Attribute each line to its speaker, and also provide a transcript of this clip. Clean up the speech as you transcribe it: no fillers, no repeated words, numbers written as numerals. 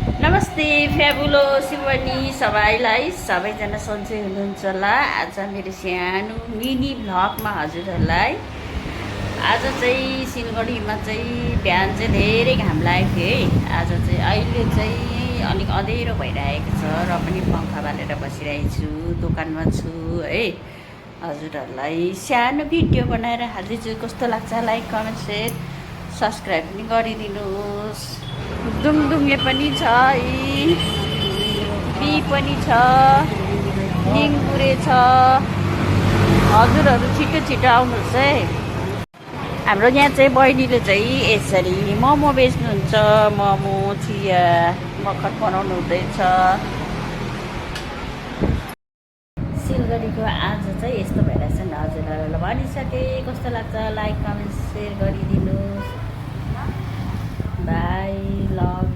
Speaker 1: नमस्ते फ्याबुलो शिवनी सबैलाई सबैजना सन्चै हुनुहुन्छ होला। आज मेरो सानो मिनी भ्लगमा हजुरहरूलाई आज चाहिँ सिलगढीमा चाहिँ बिहान चाहिँ धेरै घाम लागेको थियो है। आज चाहिँ अहिले चाहिँ अलिक अँधेरो भइरहेको छ र पनि पङ्खा बालेर बसिरहेको छु, दोकानमा छु है। हजुरहरूलाई सानो भिडियो बनाएर हालिदिन्छु, कस्तो लाग्छ लाइक कमेन्ट सेयर सब्सक्राइब पनि गरिदिनुहोस्। दुङदुङे पनि छ, बी पनि छ, निङपुरे छ। हजुरहरू छिटो छिटो आउनुहोस् है। हाम्रो यहाँ चाहिँ बहिनीले चाहिँ यसरी मोमो बेच्नुहुन्छ, मोमो चिया मखर बनाउनु हुँदैछ। सिलगढीको आज चाहिँ यस्तो भइरहेछ नि, हजुरहरूलाई भनिसके कस्तो लाग्छ लाइक कमेन्ट सेयर गरिदिनुहोस्। By love.